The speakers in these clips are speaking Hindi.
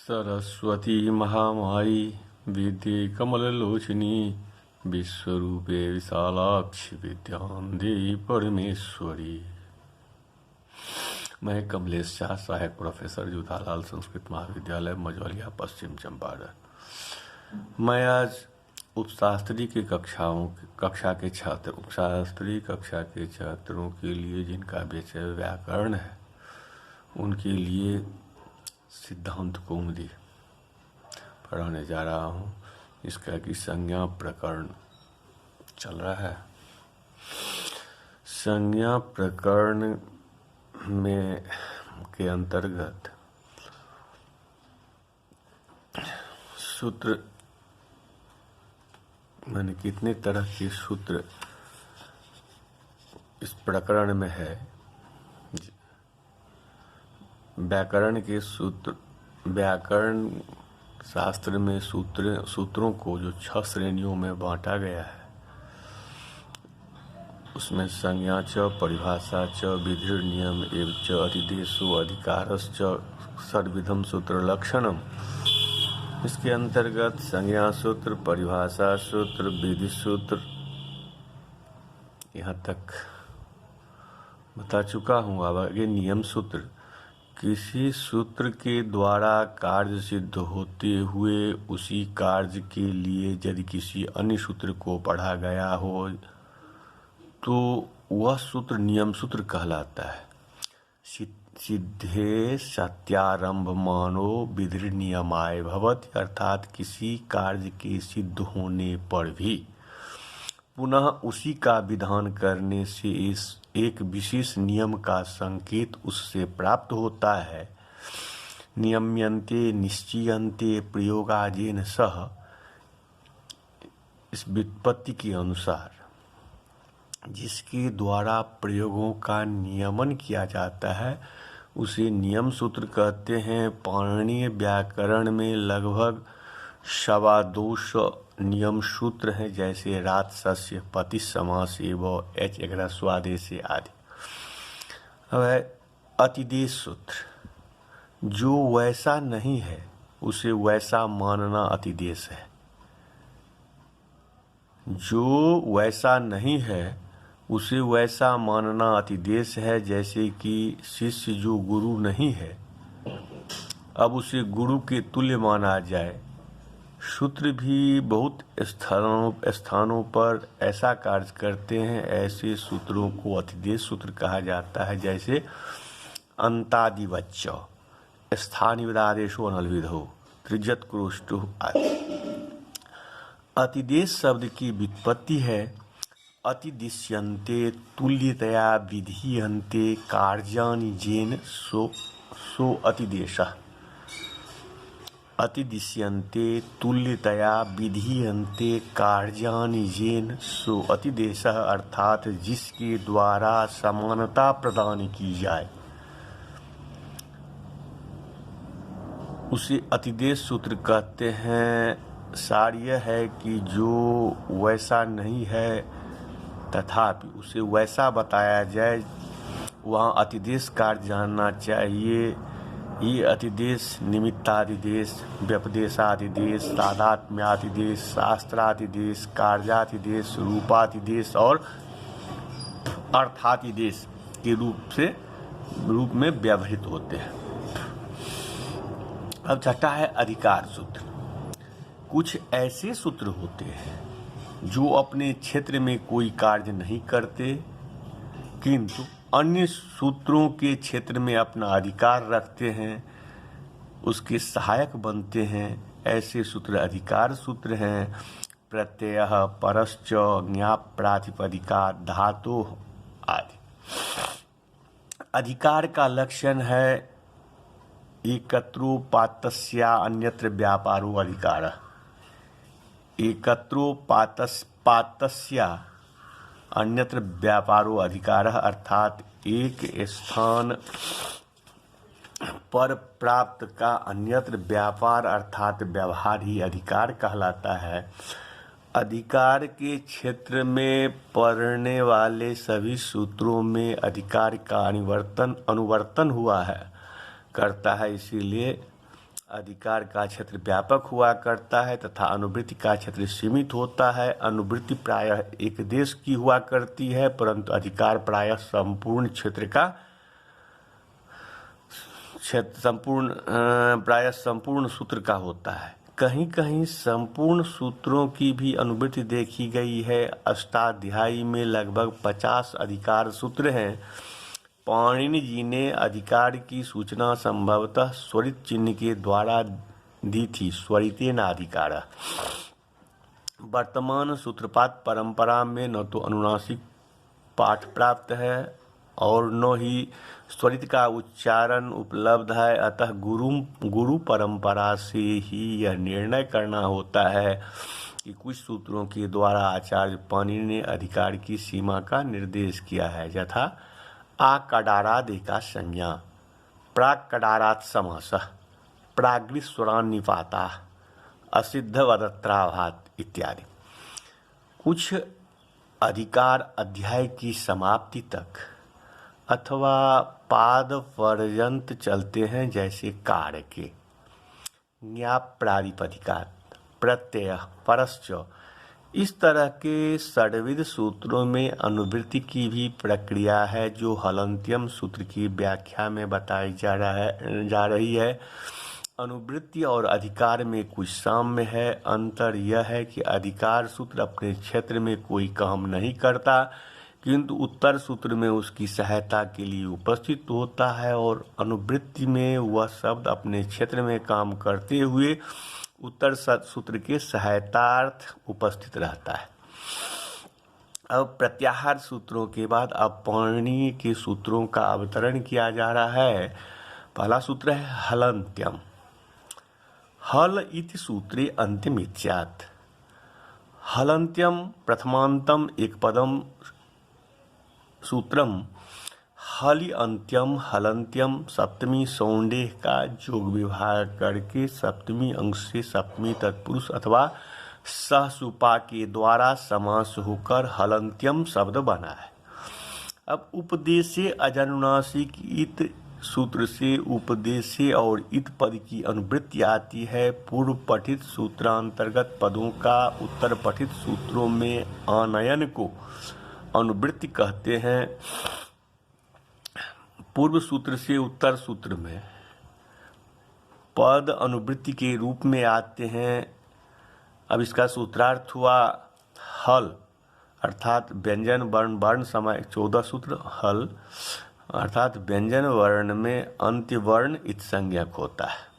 सरस्वती महामाई विद्ये कमललोचनी विश्वरूपे विशालाक्षि विद्यां देहि परमेश्वरी। मैं कमलेश शाह, सहायक प्रोफेसर, जूतालाल संस्कृत महाविद्यालय, मझौलिया, पश्चिम चंपारण। मैं आज उपशास्त्री की कक्षा के छात्रों के लिए जिनका विषय व्याकरण है, उनके लिए सिद्धांत कौमुदी पढ़ाने जा रहा हूँ। इसका की संज्ञा प्रकरण चल रहा है। संज्ञा प्रकरण में के अंतर्गत सूत्र माने कितने तरह के सूत्र इस प्रकरण में है। व्याकरण के सूत्र, व्याकरण शास्त्र में सूत्रों को जो 6 श्रेणियों में बांटा गया है, उसमें संज्ञा च, परिभाषा च, विधि नियम एवं च, अतिदेशो अधिकारश्च, षड्विधम सूत्र लक्षणम। इसके अंतर्गत संज्ञा सूत्र, परिभाषा सूत्र, विधि सूत्र, यहाँ तक बता चुका हूँ। अब आगे नियम सूत्र। किसी सूत्र के द्वारा कार्य सिद्ध होते हुए उसी कार्य के लिए यदि किसी अन्य सूत्र को पढ़ा गया हो तो वह सूत्र नियम सूत्र कहलाता है। सिद्धे सत्यारंभ मानो विधि नियमाय भवति, अर्थात किसी कार्य के सिद्ध होने पर भी पुनः उसी का विधान करने से इस एक विशेष नियम का संकेत उससे प्राप्त होता है। नियम्यन्ते निश्चीयन्ते प्रयोगाजेन सह, इस व्युत्पत्ति के अनुसार जिसके द्वारा प्रयोगों का नियमन किया जाता है उसे नियम सूत्र कहते हैं। पाणिनीय व्याकरण में लगभग 225 नियम सूत्र हैं, जैसे रात, सस्य, पति, समास एवं एच एग्रह स्वादेश आदि। अब है अतिदेश सूत्र। जो वैसा नहीं है उसे वैसा मानना अतिदेश है। जो वैसा नहीं है उसे वैसा मानना अतिदेश है। जैसे कि शिष्य जो गुरु नहीं है, अब उसे गुरु के तुल्य माना जाए। सूत्र भी बहुत स्थानों पर ऐसा कार्य करते हैं। ऐसे सूत्रों को अतिदेश सूत्र कहा जाता है। जैसे अंतादिवच्च, स्थानिविदादेशो अनलविधो, त्रिजत क्रोष्टो आदि। अतिदेश शब्द की व्युत्पत्ति है अतिदिश्यन्ते तुल्यतया विधीयन्ते कार्याणि येन सो अतिदेशः। अतिदिश्यन्ते तुल्यतया विधीयन्ते कार्याणि येन सो अतिदेशः, अर्थात जिसके द्वारा समानता प्रदान की जाए उसे अतिदेश सूत्र कहते हैं। सार यह है कि जो वैसा नहीं है तथापि उसे वैसा बताया जाए, वहाँ अतिदेश कार्य जानना चाहिए। ये अतिदेश निमित्तादिदेश, व्यपदेशादिदेश, तादात्म्यादिदेश, शास्त्रादिदेश, कार्यादिदेश, रूपादिदेश और अर्थादिदेश के रूप में व्यवहृत होते हैं। अब छठा है अधिकार सूत्र। कुछ ऐसे सूत्र होते हैं जो अपने क्षेत्र में कोई कार्य नहीं करते किंतु अन्य सूत्रों के क्षेत्र में अपना अधिकार रखते हैं, उसके सहायक बनते हैं। ऐसे सूत्र अधिकार सूत्र हैं। प्रत्यय, परश्च, ज्ञाप प्रातिपदिका, धातु आदि। अधिकार का लक्षण है एकत्रोपात्तस्या अन्यत्र व्यापारो अधिकारः। एकत्रोपात्तस्या अन्यत्र व्यापारो अधिकारः, अर्थात एक स्थान पर प्राप्त का अन्यत्र व्यापार अर्थात व्यवहार ही अधिकार कहलाता है। अधिकार के क्षेत्र में पढ़ने वाले सभी सूत्रों में अधिकार का अनुवर्तन हुआ है करता है, इसीलिए अधिकार का क्षेत्र व्यापक हुआ करता है तथा अनुवृत्ति का क्षेत्र सीमित होता है। अनुवृत्ति प्रायः एक देश की हुआ करती है, परंतु अधिकार प्रायः संपूर्ण क्षेत्र का संपूर्ण सूत्र का होता है। कहीं कहीं संपूर्ण सूत्रों की भी अनुवृत्ति देखी गई है। अष्टाध्यायी में लगभग 50 अधिकार सूत्र हैं। पाणिनि जी ने अधिकार की सूचना संभवतः स्वरित चिन्ह के द्वारा दी थी, स्वरितेन अधिकार। वर्तमान सूत्रपात परंपरा में न तो अनुनासिक पाठ प्राप्त है और न ही स्वरित का उच्चारण उपलब्ध है, अतः गुरु परंपरा से ही यह निर्णय करना होता है कि कुछ सूत्रों के द्वारा आचार्य पाणिनि ने अधिकार की सीमा का निर्देश किया है, यथा आकडारादेका संज्ञा, प्राक कडारात समासः, प्राग्स्वरान निपाता, असिद्ध वदत्राभात इत्यादि। कुछ अधिकार अध्याय की समाप्ति तक अथवा पाद पर्यंत चलते हैं, जैसे कार के ज्ञाप प्रातिपदिकात, प्रत्यय, परश्च। इस तरह के षड्विध सूत्रों में अनुवृत्ति की भी प्रक्रिया है, जो हलन्त्यम सूत्र की व्याख्या में बताई जा रही है। अनुवृत्ति और अधिकार में कुछ साम्य है। अंतर यह है कि अधिकार सूत्र अपने क्षेत्र में कोई काम नहीं करता, किंतु उत्तर सूत्र में उसकी सहायता के लिए उपस्थित होता है, और अनुवृत्ति में वह शब्द अपने क्षेत्र में काम करते हुए उत्तर सूत्र के सहायतार्थ उपस्थित रहता है। अब प्रत्याहार सूत्रों के बाद अब पाणिनि के सूत्रों का अवतरण किया जा रहा है। पहला सूत्र है हलन्त्यम। हल इति सूत्रे अंतिम इत्यात्। हलन्त्यम प्रथमांतम एक पदम सूत्रम, हलि अंत्यम हलन्त्यम सप्तमी सौंडेह का जोग विभाग करके सप्तमी अंश से सप्तमी तत्पुरुष अथवा सहसुपा के द्वारा समास होकर हलन्त्यम शब्द बना है। अब उपदेशे अजनुनासिक इत सूत्र से उपदेशे और इत पद की अनुवृत्ति आती है। पूर्व पठित सूत्रांतर्गत पदों का उत्तर पठित सूत्रों में आनयन को अनुवृत्ति कहते हैं। पूर्व सूत्र से उत्तर सूत्र में पद अनुवृत्ति के रूप में आते हैं। अब इसका सूत्रार्थ हुआ हल अर्थात व्यंजन वर्ण समय 14 सूत्र हल अर्थात व्यंजन वर्ण में अंत्य वर्ण इत संज्ञक होता है।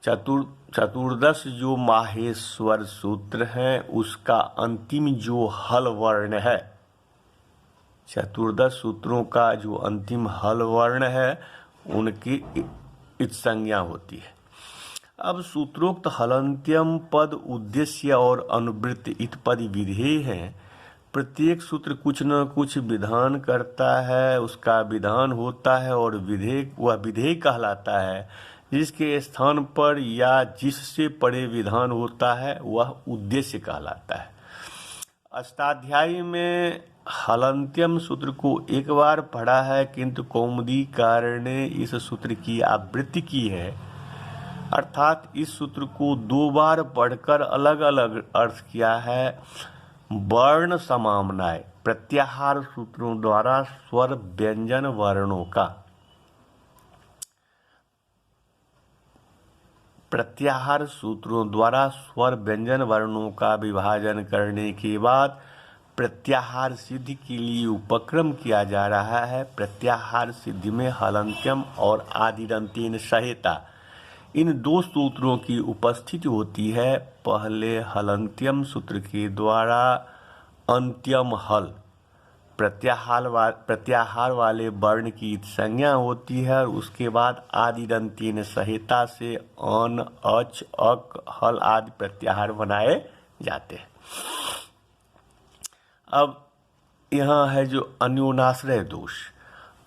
चतुर्दश जो माहेश्वर सूत्र है उसका अंतिम जो हल वर्ण है, चतुर्दश सूत्रों का जो अंतिम हल वर्ण है उनकी इत संज्ञा होती है। अब सूत्रोक्त हलन्त्यम पद उद्देश्य और अनुवृत्ति इत पद विधेय हैं। प्रत्येक सूत्र कुछ न कुछ विधान करता है, उसका विधान होता है और वह विधेय कहलाता है। जिसके स्थान पर या जिससे परे विधान होता है वह उद्देश्य कहलाता है। अष्टाध्यायी में हलन्त्यम सूत्र को एक बार पढ़ा है, किंतु कौमुदीकार ने इस सूत्र की आवृत्ति की है, अर्थात इस सूत्र को 2 बार पढ़कर अलग अलग अर्थ किया है। वर्ण समामनाय प्रत्याहार सूत्रों द्वारा स्वर व्यंजन वर्णों का प्रत्याहार सूत्रों द्वारा स्वर व्यंजन वर्णों का विभाजन करने के बाद प्रत्याहार सिद्धि के लिए उपक्रम किया जा रहा है। प्रत्याहार सिद्धि में हलन्त्यम और आदिरन्तेन सहेता इन 2 सूत्रों की उपस्थिति होती है। पहले हलन्त्यम सूत्र के द्वारा अंत्यम हल प्रत्याहार वाले वर्ण की संज्ञा होती है और उसके बाद आदिरन्तेन सहेता से अन अच अक हल आदि प्रत्याहार बनाए जाते हैं। अब यहाँ है जो अन्योनाश्रय दोष।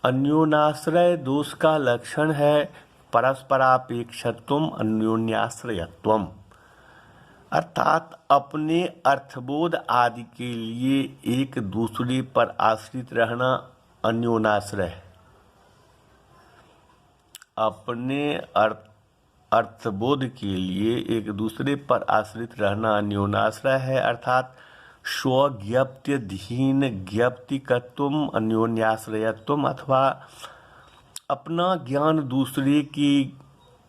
अन्योनाश्रय दोष का लक्षण है परस्परापेक्षत्वम अन्योन्याश्रयत्वम, अर्थात अपने अर्थबोध आदि के लिए एक दूसरे पर आश्रित रहना अन्योनाश्रय। अपने अर्थबोध के लिए एक दूसरे पर आश्रित रहना अन्योनाश्रय है, अर्थात स्वज्ञप्त्यधीन ज्ञप्तिकत्वम अन्योन्याश्रयत्वम, अथवा अपना ज्ञान दूसरे के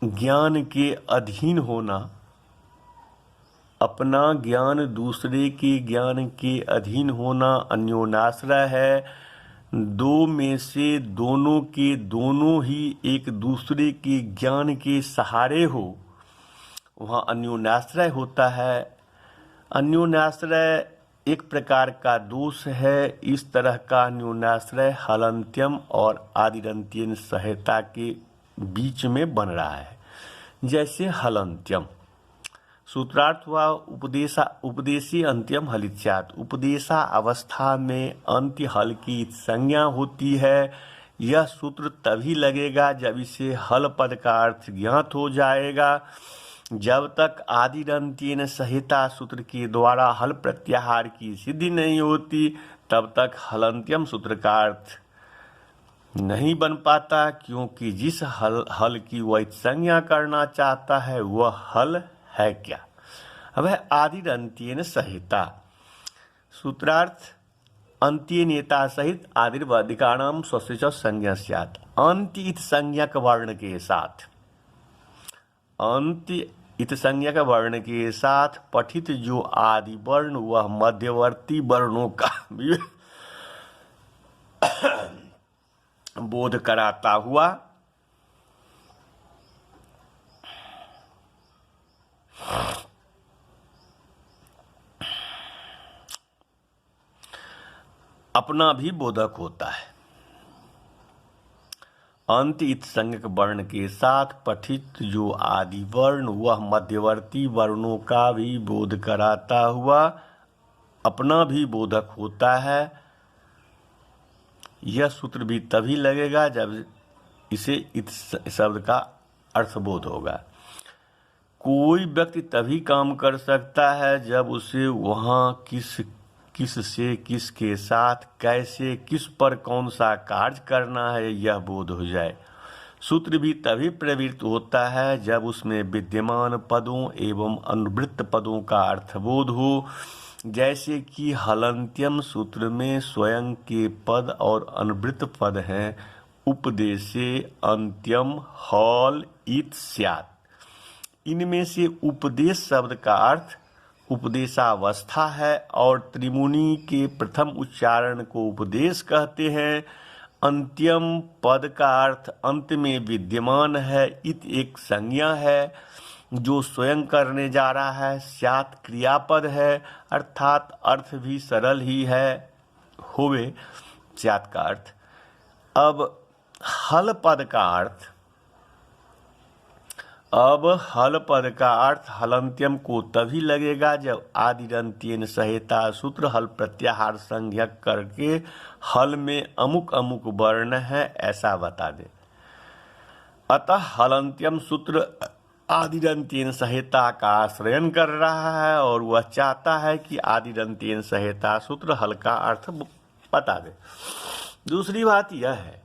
ज्ञान के अधीन होना, अपना ज्ञान दूसरे के ज्ञान के अधीन होना अन्योनाश्रय है। दो में से दोनों के दोनों ही एक दूसरे के ज्ञान के सहारे हो, वहाँ अन्योनाश्रय होता है। अन्योनाश्रय एक प्रकार का दोष है। इस तरह का अन्योनाश्रय हलन्त्यम और आदिरन्त्येन सहायता के बीच में बन रहा है। जैसे हलन्त्यम, सूत्रार्थ हुआ उपदेशी अंत्यम हलित्यात्, उपदेशा अवस्था में अंत्य हल की संज्ञा होती है। यह सूत्र तभी लगेगा जब इसे हल पद का अर्थ ज्ञात हो जाएगा। जब तक आदिरन्त्येन सहिता सूत्र के द्वारा हल प्रत्याहार की सिद्धि नहीं होती, तब तक हलन्त्यम सूत्र का अर्थ नहीं बन पाता, क्योंकि जिस हल की वह संज्ञा करना चाहता है वह हल है क्या? अब है आदिरन्त्येन सहिता। सूत्रार्थ अन्त्येनेता सहित आदिर्वादिकाणाम स्वस्य च संज्ञा स्यात्। अन्त्य इत संज्ञक वर्ण के साथ, अंत्य इत संज्ञक वर्ण के साथ पठित जो आदि वर्ण वह मध्यवर्ती वर्णों का भी बोध कराता हुआ अपना भी बोधक होता है। अंत्य इत संज्ञक वर्ण के साथ पठित जो आदि वर्ण वह मध्यवर्ती वर्णों का भी बोध कराता हुआ अपना भी बोधक होता है। यह सूत्र भी तभी लगेगा जब इसे इत शब्द का अर्थबोध होगा। कोई व्यक्ति तभी काम कर सकता है जब उसे वहाँ किस से किसके साथ कैसे किस पर कौन सा कार्य करना है यह बोध हो जाए। सूत्र भी तभी प्रवृत्त होता है जब उसमें विद्यमान पदों एवं अनुवृत्त पदों का अर्थबोध हो। जैसे कि हलन्त्यम सूत्र में स्वयं के पद और अनुवृत्त पद हैं। उपदेशे अन्त्यम हल इत स्यात्। इनमें से उपदेश शब्द का अर्थ उपदेशावस्था है और त्रिमुनि के प्रथम उच्चारण को उपदेश कहते हैं। अंत्यम पद का अर्थ अंत में विद्यमान है। इत एक संज्ञा है जो स्वयं करने जा रहा है। स्यात् क्रियापद है, अर्थात अर्थ भी सरल ही है, होवे स्यात् का अर्थ। अब हल पद का अर्थ हलन्त्यम को तभी लगेगा जब आदिरन्त्येन सहिता सूत्र हल प्रत्याहार संज्ञक करके हल में अमुक अमुक वर्ण है ऐसा बता दे। अतः हलन्त्यम सूत्र आदिरन्त्येन सहिता का आश्रयन कर रहा है और वह चाहता है कि आदिरन्त्येन सहिता सूत्र हल का अर्थ बता दे। दूसरी बात यह है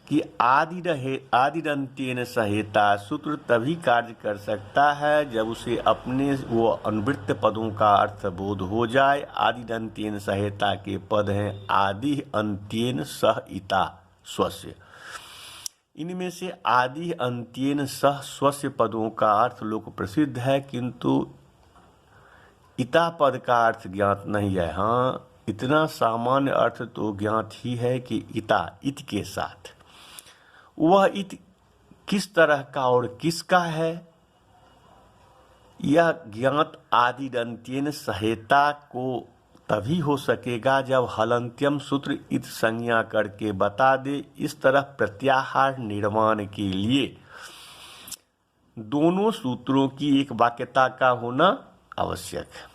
कि आदिरन्त्येन सहिता सूत्र तभी कार्य कर सकता है जब उसे अपने वो अनुवृत्त पदों का अर्थ बोध हो जाए। आदिरन्त्येन सहिता के पद हैं आदि अन्त्येन सह इता स्वस्य। इनमें से आदि अन्त्येन सह स्वस्य पदों का अर्थ लोक प्रसिद्ध है, किंतु इता पद का अर्थ ज्ञात नहीं है। हाँ, इतना सामान्य अर्थ तो ज्ञात ही है कि इता इत के साथ। वह इत किस तरह का और किसका है यह ज्ञात आदिरन्त्येन सहिता को तभी हो सकेगा जब हलन्त्यम सूत्र इत संज्ञा करके बता दे। इस तरह प्रत्याहार निर्माण के लिए दोनों सूत्रों की एक वाक्यता का होना आवश्यक है।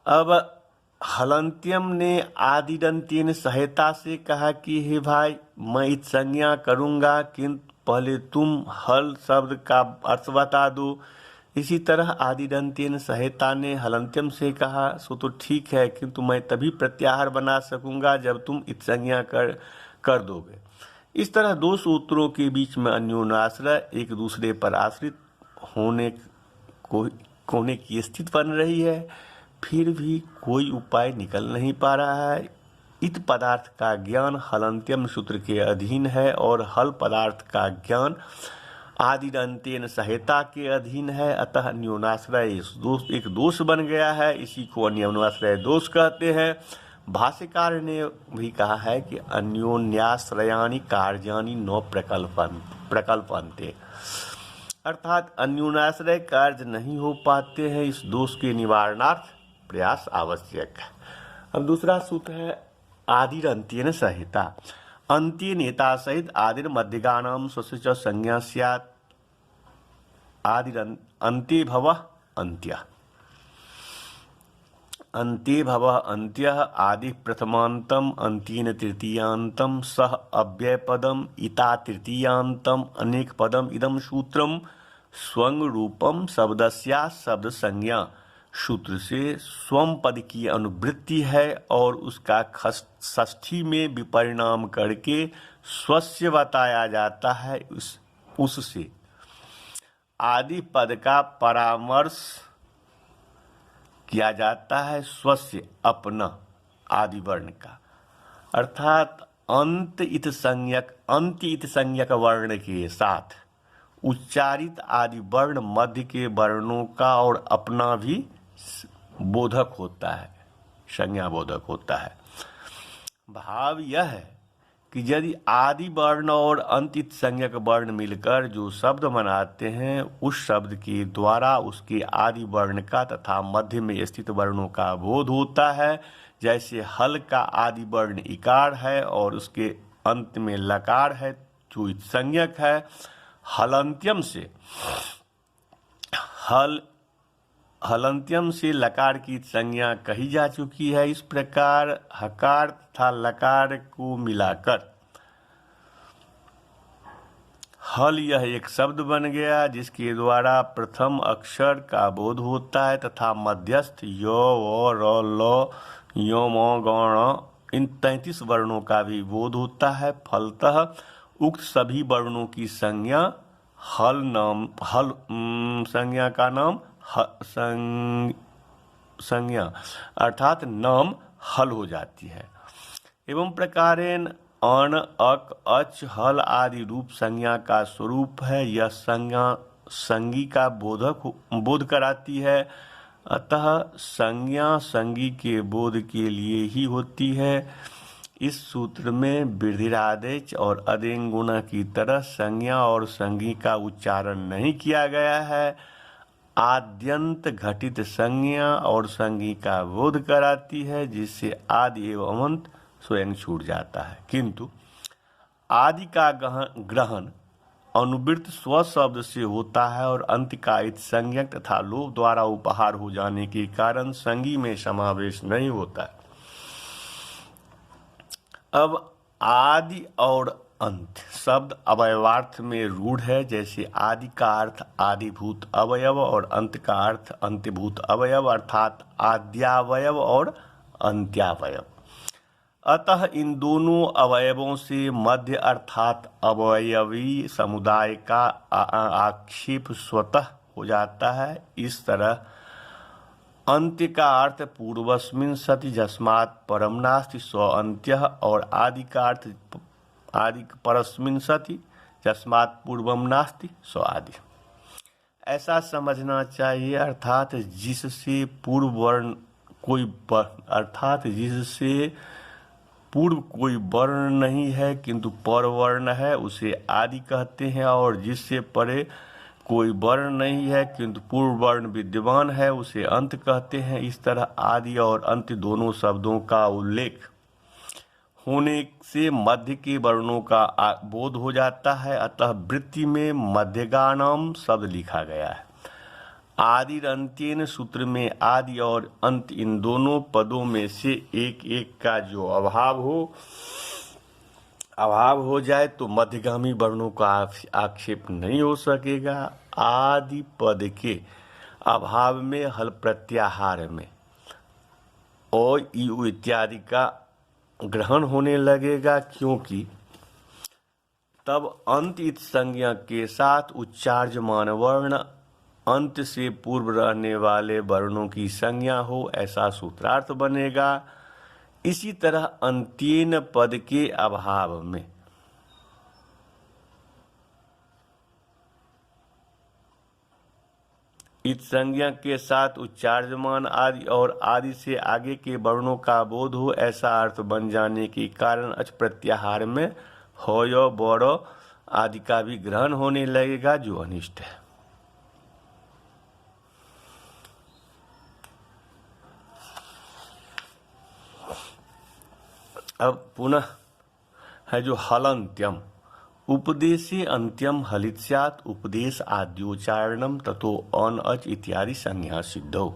अब हलन्त्यम ने आदिरन्त्येन सहिता से कहा कि हे भाई मैं इत संज्ञा करूँगा, किंतु पहले तुम हल शब्द का अर्थ बता दो। इसी तरह आदिरन्त्येन सहिता ने हलन्त्यम से कहा सो तो ठीक है, किंतु मैं तभी प्रत्याहार बना सकूँगा जब तुम इत संज्ञा कर दोगे। इस तरह दो सूत्रों के बीच में अन्योन्याश्रय एक दूसरे पर आश्रित होने की स्थिति बन रही है, फिर भी कोई उपाय निकल नहीं पा रहा है। इत पदार्थ का ज्ञान हलंत्यम सूत्र के अधीन है और हल पदार्थ का ज्ञान आदिरंतेन संहिता के अधीन है। अतः अन्योन्याश्रय एक दोष बन गया है, इसी को अन्योन्याश्रय दोष कहते हैं। भाष्यकार ने भी कहा है कि अन्योन्याश्रयानि कार्याणि न प्रकल्पन्ते, अर्थात अन्योन्याश्रय कार्य नहीं हो पाते हैं। इस दोष के निवारणार्थ प्रयास आवश्यक है। अब दूसरा सूत्र है आदिरंत्येन संहिता। अंत्येनेता सहित आदिर मध्यगानाम स्वस्य च संज्ञा स्यात्। अन्ते भवः अन्त्यः। अन्ते भवः अन्त्यः आदि प्रथमान्तम अन्त्येन तृतीयान्तम सह अव्ययपदम इता तृतीयान्तम अनेक पदम इदम सूत्रम स्वंग रूपम शब्दस्या शब्द संज्ञा। सूत्र से स्वम पद की अनुवृत्ति है और उसका षष्ठी में विपरिणाम करके स्वस्य बताया जाता है। उससे आदि पद का परामर्श किया जाता है स्वस्य अपना आदि वर्ण का, अर्थात अंत इत संज्ञक वर्ण के साथ उच्चारित आदि वर्ण मध्य के वर्णों का और अपना भी बोधक होता है, संज्ञा बोधक होता है। भाव यह है कि यदि आदि वर्ण और अंतित संज्ञक वर्ण मिलकर जो शब्द बनाते हैं, उस शब्द के द्वारा उसके आदि वर्ण का तथा मध्य में स्थित वर्णों का बोध होता है। जैसे हल का आदि वर्ण इकार है और उसके अंत में लकार है जो संज्ञक है। हलंत्यम से लकार की संज्ञा कही जा चुकी है। इस प्रकार हकार तथा लकार को मिलाकर हल यह एक शब्द बन गया जिसके द्वारा प्रथम अक्षर का बोध होता है तथा मध्यस्थ यो व र ल यो म गण इन 33 वर्णों का भी बोध होता है। फलतः उक्त सभी वर्णों की संज्ञा संज्ञा का नाम संज्ञा अर्थात नाम हल हो जाती है। एवं प्रकारेण अण अक अच हल आदि रूप संज्ञा का स्वरूप है। यह संज्ञा संगी का बोध कराती है। अतः संज्ञा संगी के बोध के लिए ही होती है। इस सूत्र में वृद्धिरादेश और अदेंगुणा की तरह संज्ञा और संगी का उच्चारण नहीं किया गया है। आद्यंत घटित संज्ञा और संगी का बोध कराती है, जिससे आदि एवं अंत स्वयं छूट जाता है। किंतु आदि का ग्रहण अनुवृत्त स्व शब्द से होता है और अंत का इत संज्ञक तथा लोभ द्वारा उपहार हो जाने के कारण संगी में समावेश नहीं होता है। अब आदि और अंत शब्द अवयवार्थ में रूढ़ है। जैसे आदि का अर्थ आदिभूत अवयव और अंत का अर्थ अंत्यभूत अवयव अर्थात आद्यावयव और अंत्यावयव। अतः इन दोनों अवयवों से मध्य अर्थात अवयवी समुदाय का आक्षेप स्वतः हो जाता है। इस तरह अंत्य का अर्थ पूर्वस्मिन् सति जस्मात् परम नास्ति सो अंत्यः और आदि का अर्थ आदि परस्मिन् सति जस्मात् पूर्वम नास्ति सो आदि। ऐसा समझना चाहिए, अर्थात जिससे पूर्व कोई वर्ण नहीं है किंतु पर वर्ण है उसे आदि कहते हैं, और जिससे परे कोई वर्ण नहीं है किंतु पूर्व वर्ण विद्यमान है उसे अंत कहते हैं। इस तरह आदि और अंत दोनों शब्दों का उल्लेख होने से मध्य के वर्णों का बोध हो जाता है। अतः वृत्ति में मध्यगानम शब्द लिखा गया है। आदिरंत्येन सूत्र में आदि और अंत इन दोनों पदों में से एक एक का जो अभाव हो जाए तो मध्यगामी वर्णों का आक्षेप नहीं हो सकेगा। आदि पद के अभाव में हल प्रत्याहार में और यू इत्यादि का ग्रहण होने लगेगा, क्योंकि तब अंत इत संज्ञा के साथ उच्चार्यमान वर्ण अंत से पूर्व रहने वाले वर्णों की संज्ञा हो, ऐसा सूत्रार्थ बनेगा। इसी तरह अंत्येन पद के अभाव में इत संज्ञा के साथ उच्चार्यमान आदि और आदि से आगे के वर्णों का बोध हो, ऐसा अर्थ बन जाने के कारण अच प्रत्याहार में हो बड़ो आदि का भी ग्रहण होने लगेगा, जो अनिष्ट है। अब पुनः है जो हलंत्यम, उपदेशे अंत्यम हलित स्यात्, उपदेश आद्योच्चारणम ततो अन अच इत्यादि संज्ञा सिद्धौ।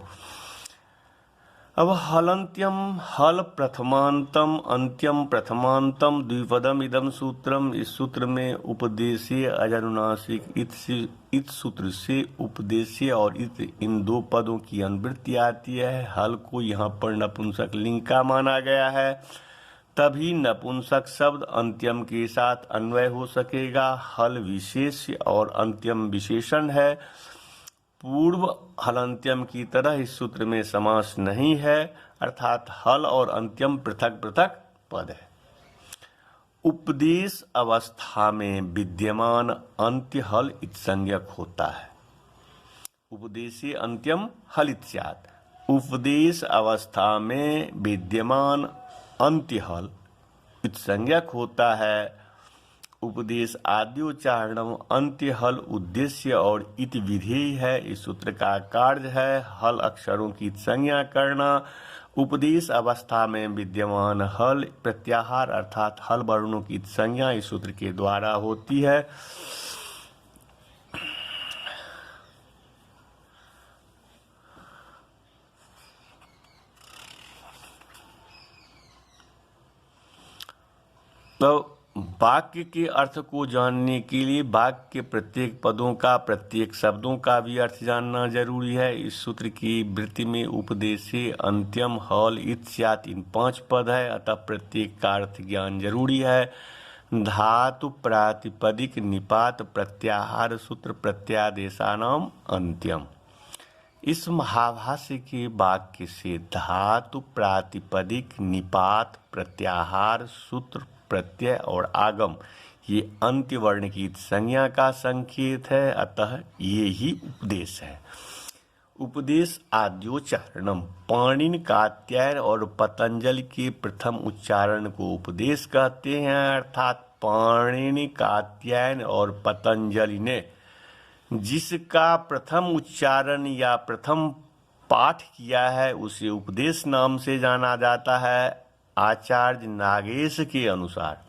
अब हलंत्यम, हल प्रथमांतम, अंत्यम प्रथमांतम, द्विपदम इदम सूत्रम। इस सूत्र में उपदेशीय अजनुनासिक इत सूत्र से उपदेशीय और इत इन दो पदों की अनुवृत्ति आती है। हल को यहाँ पर नपुंसक लिंग का माना गया है, तभी नपुंसक शब्द अंत्यम के साथ अन्वय हो सकेगा। हल विशेष और अंत्यम विशेषण है। पूर्व हलंत्यम की तरह इस सूत्र में समास नहीं है, अर्थात हल और अंत्यम पृथक पृथक पद है। उपदेश अवस्था में विद्यमान अंत्य हल इत्संज्ञक होता है। उपदेशे अंत्यम हलित स्यात्, उपदेश अवस्था में विद्यमान अंत्य हल इत्संज्ञक होता है। उपदेश आद्योच्चारणम, अंत्य हल उद्देश्य और इत विधेय है। इस सूत्र का कार्य है हल अक्षरों की संज्ञा करना। उपदेश अवस्था में विद्यमान हल प्रत्याहार अर्थात हल वर्णों की संज्ञा इस सूत्र के द्वारा होती है। तो वाक्य के अर्थ को जानने के लिए वाक्य के प्रत्येक पदों का, प्रत्येक शब्दों का भी अर्थ जानना जरूरी है। इस सूत्र की वृत्ति में उपदेशे अंत्यम हल इत स्यात् इन 5 पद है, अतः प्रत्येक का अर्थ ज्ञान जरूरी है। धातु प्रातिपदिक निपात प्रत्याहार सूत्र प्रत्यादेशानाम अंत्यम। इस महाभाष्य के वाक्य से धातु प्रातिपदिक निपात प्रत्याहार सूत्र प्रत्यय और आगम ये अंत्य वर्ण की संज्ञा का संकेत है, अतः ये ही उपदेश है। उपदेश आद्योच्चारणम, पाणिनि कात्यायन और पतंजलि के प्रथम उच्चारण को उपदेश कहते हैं, अर्थात पाणिनि कात्यायन और पतंजलि ने जिसका प्रथम उच्चारण या प्रथम पाठ किया है उसे उपदेश नाम से जाना जाता है। आचार्य नागेश के अनुसार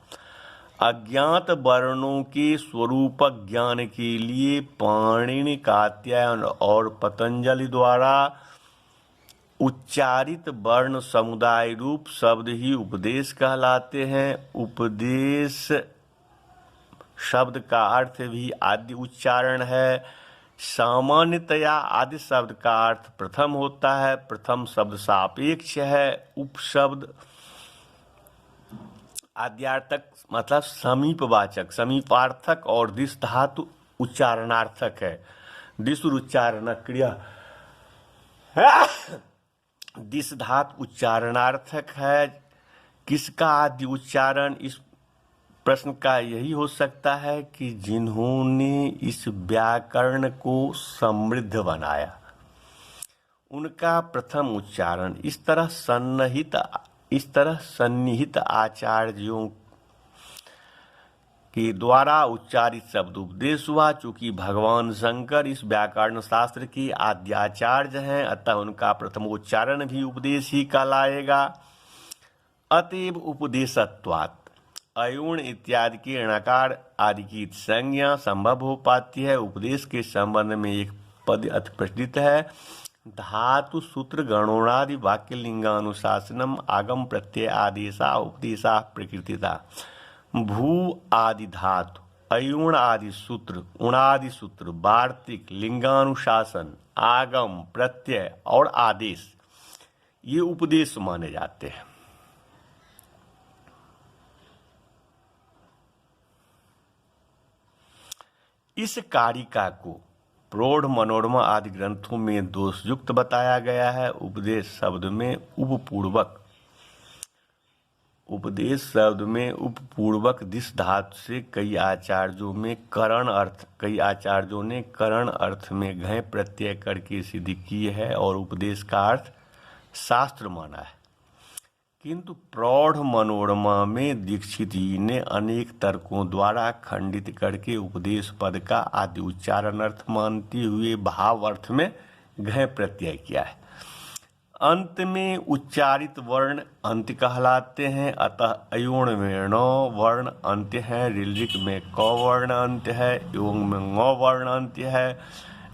अज्ञात वर्णों के स्वरूप ज्ञान के लिए पाणिनि कात्यायन और पतंजलि द्वारा उच्चारित वर्ण समुदाय रूप शब्द ही उपदेश कहलाते हैं। उपदेश शब्द का अर्थ भी आदि उच्चारण है। सामान्यतया आदि शब्द का अर्थ प्रथम होता है। प्रथम शब्द सापेक्ष है। उपशब्द आद्यार्थक मतलब समीपवाचक, समीपार्थक और दिश धातु उच्चारणार्थक है। दिश उच्चारण क्रिया दिश धातु उच्चारणार्थक है। किसका आदि उच्चारण? इस प्रश्न का यही हो सकता है कि जिन्होंने इस व्याकरण को समृद्ध बनाया उनका प्रथम उच्चारण इस तरह सन्निहित आचार्यों के द्वारा उच्चारित शब्द उपदेश हुआ। चूंकि भगवान शंकर इस व्याकरण शास्त्र के आद्याचार्य हैं, अतः उनका प्रथम उच्चारण भी उपदेश ही कहलाएगा। अतएव उपदेशत्वात् अयुण इत्यादि के णकार आदि की संज्ञा संभव हो पाती है। उपदेश के संबंध में एक पद अति प्रचलित है। धातु सूत्र गणोणादि वाक्य लिंगानुशासनम आगम प्रत्यय आदेशा उपदेशा प्रकृतिता। भू आदि धातु, अयुण आदि सूत्र, उणादि सूत्र, वार्तिक, लिंगानुशासन, आगम, प्रत्यय और आदेश ये उपदेश माने जाते हैं। इस कारिका को प्रौढ़ मनोरमा आदि ग्रंथों में दोषयुक्त बताया गया है। उपदेश शब्द में उपपूर्वक दिस धातु से कई आचार्यों ने करण अर्थ में घय प्रत्यय करके सिद्ध की है और उपदेश का अर्थ शास्त्र माना है। किंतु प्रौढ़ मनोरमा में दीक्षित जी ने अनेक तर्कों द्वारा खंडित करके उपदेश पद का आदि उच्चारण अर्थ मानते हुए भाव अर्थ में घय प्रत्यय किया है। अंत में उच्चारित वर्ण अंत्य कहलाते हैं, अतः अयोण में ण वर्ण अंत्य है, ऋलिक में क वर्ण अंत्य है, योंग में ङ वर्ण अंत्य है,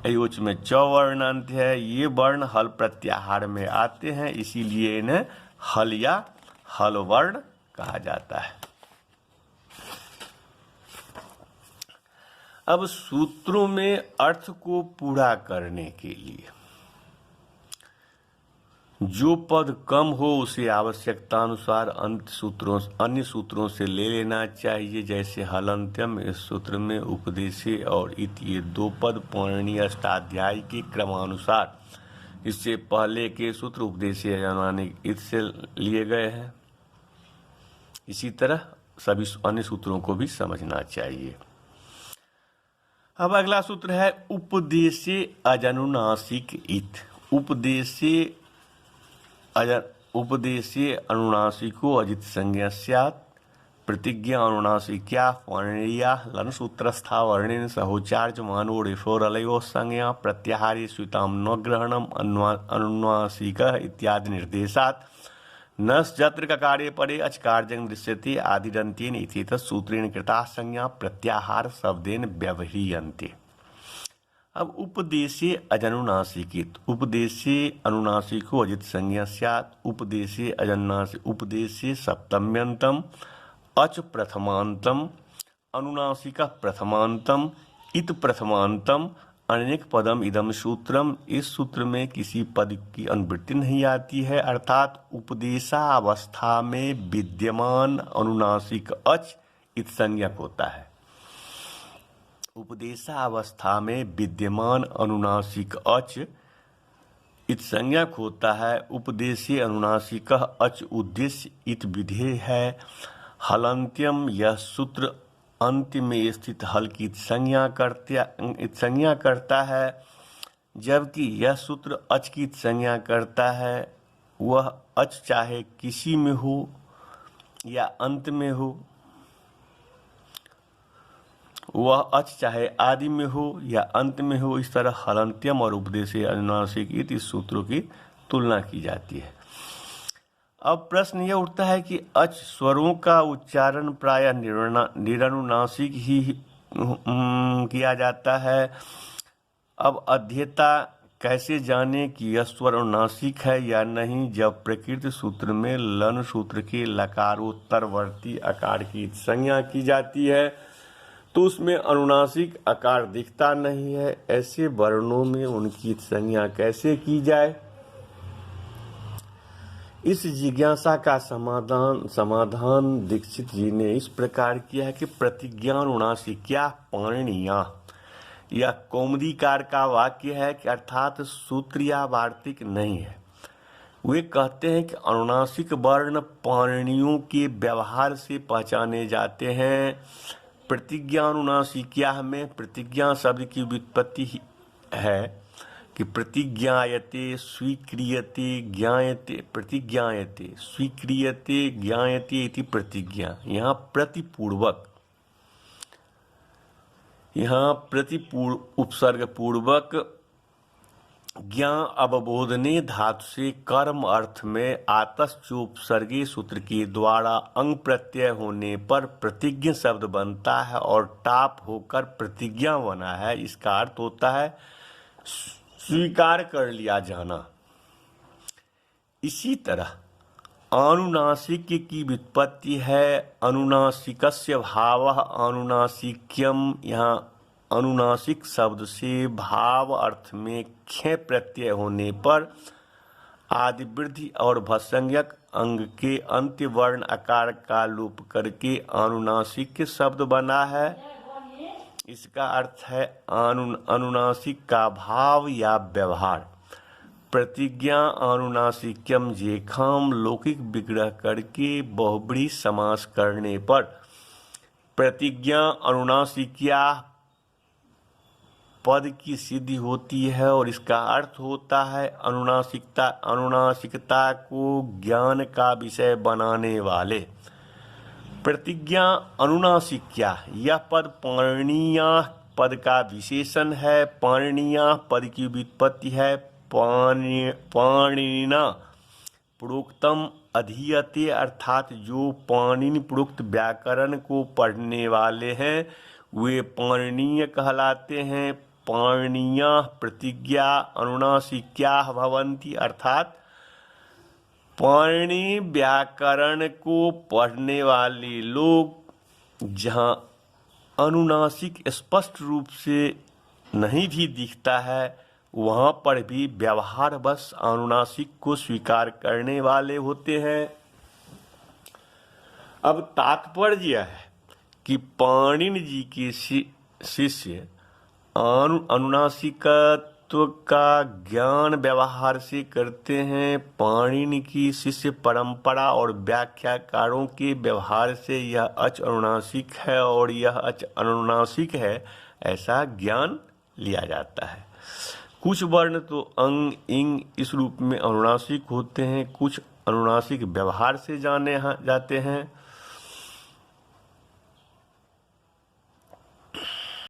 अयोच में च वर्ण अंत्य है। ये वर्ण हल प्रत्याहार में आते हैं, इसीलिए इन्हें हल या हल वर्ण कहा जाता है। अब सूत्रों में अर्थ को पूरा करने के लिए जो पद कम हो उसे आवश्यकता अनुसार अन्य सूत्रों से ले लेना चाहिए। जैसे हलंत्यम इस सूत्र में उपदेशे और इत ये दो पद पाणिनीय अष्टाध्यायी के क्रमानुसार इससे पहले के सूत्र उपदेशे यानी इत से लिए गए हैं। इसी तरह सभी अन्य सूत्रों को भी समझना चाहिए। अब अगला सूत्र है उपदेशे अजनुनासिक इत। उपदेशे अनुनासिको अजित संज्ञा स्यात् प्रतिज्ञा अनुनासिक्या वर्णीया लन सूत्रस्था वर्णेन सहोच्चार्य मानो रेफोरलयो संज्ञा प्रत्याहारे स्वीताम न ग्रहणम अनुनासिकः इत्यादि निर्देशात् नस जत्र ककारे परे अचकारजं दृश्यते आदिरन्त्येन इति तत्सूत्रेण कृता संज्ञा प्रत्याहार शब्देन व्यवह्रियन्ते। अब उपदेशे अजनुनासिकित उपदेशे अनुनासिको अजित संज्ञा स्यात् उपदेशे अजनुनासिक उपदेशे सप्तम्यंतम अच प्रथमांतम अनुनासिका प्रथमांतम इत प्रथमांतम अनेक पदम इदम सूत्रम। इस सूत्र में किसी पद की अनुवृत्ति नहीं आती है, अर्थात उपदेशावस्था में विद्यमान अनुनासिक अच इत संज्ञक होता है। उपदेशावस्था में विद्यमान अनुनासिक अच इत संज्ञक होता है। उपदेशे अनुनासिक अच उद्देश्य इत विधेय है। हलंत्यम यह सूत्र अंत्य में स्थित हल की संज्ञा करता है, जबकि यह सूत्र अच की संज्ञा करता है। वह अच चाहे किसी में हो या अंत में हो, वह अच चाहे आदि में हो या अंत में हो। इस तरह हलंत्यम और उपदेशे अनुनासिक इस सूत्रों की तुलना की जाती है। अब प्रश्न यह उठता है कि अच स्वरों का उच्चारण प्रायः निरनुनासिक ही किया जाता है। अब अध्येता कैसे जाने कि यह स्वर अनुनासिक है या नहीं? जब प्रकृति सूत्र में लन सूत्र के लकारोत्तरवर्ती आकार की संज्ञा की जाती है तो उसमें अनुनासिक आकार दिखता नहीं है। ऐसे वर्णों में उनकी संज्ञा कैसे की जाए? इस जिज्ञासा का समाधान दीक्षित जी ने इस प्रकार किया है कि प्रतिज्ञानुनासिक्या पाणिनीया यह कौमुदीकार का वाक्य है कि अर्थात सूत्र या वार्तिक नहीं है। वे कहते हैं कि अनुनासिक वर्ण पाणिनियों के व्यवहार से पहचाने जाते हैं। प्रतिज्ञानुनासिक्या में प्रतिज्ञा शब्द की व्युत्पत्ति है कि प्रतिज्ञायते स्वीक्रियते ज्ञायते प्रतिज्ञायते स्वीक्रियते ज्ञायते इति प्रतिज्ञा। यहाँ उपसर्ग पूर्वक ज्ञा अवबोधने धातु से कर्म अर्थ में आतश्चोपसर्गी सूत्र के द्वारा अंग प्रत्यय होने पर प्रतिज्ञ शब्द बनता है और टाप होकर प्रतिज्ञा बना है। इसका अर्थ होता है स्वीकार कर लिया जाना। इसी तरह अनुनासिक की व्युत्पत्ति है अनुनासिकस्य भावः अनुनासिक्यम। यहाँ अनुनासिक शब्द से भाव अर्थ में ख्य प्रत्यय होने पर आदि वृद्धि और भसंज्ञक अंग के अंत्य वर्ण आकार का लोप करके अनुनासिक शब्द बना है। इसका अर्थ है अनुनासिक का भाव या व्यवहार। प्रतिज्ञा अनुनासिक्यम जेखाम लौकिक विग्रह करके बहुब्रीहि समास करने पर प्रतिज्ञा अनुनासिक्या पद की सिद्धि होती है और इसका अर्थ होता है अनुनासिकता को ज्ञान का विषय बनाने वाले। प्रतिज्ञा अनुनासिक्या यह पद पाणिनीय पद का विशेषण है। पाणिनीय पद की व्युत्पत्ति है पाणिनिना प्रोक्तम अधीयते, अर्थात जो पाणिनि प्रोक्त व्याकरण को पढ़ने वाले हैं वे पाणिनीय कहलाते हैं। पाणिनीय प्रतिज्ञा अनुनासिक्या भवन्ति, अर्थात पाणिनि व्याकरण को पढ़ने वाले लोग जहाँ अनुनासिक स्पष्ट रूप से नहीं भी दिखता है वहाँ पर भी व्यवहार बस अनुनासिक को स्वीकार करने वाले होते हैं। अब तात्पर्य यह है कि पाणिनि जी के शिष्य अनुनासिकत्व का ज्ञान व्यवहार से करते हैं। पाणिनि की शिष्य परंपरा और व्याख्याकारों के व्यवहार से यह अच अनुनासिक है और यह अच अनुनासिक है ऐसा ज्ञान लिया जाता है। कुछ वर्ण तो अंग इंग इस रूप में अनुनासिक होते हैं, कुछ अनुनासिक व्यवहार से जाने जाते हैं।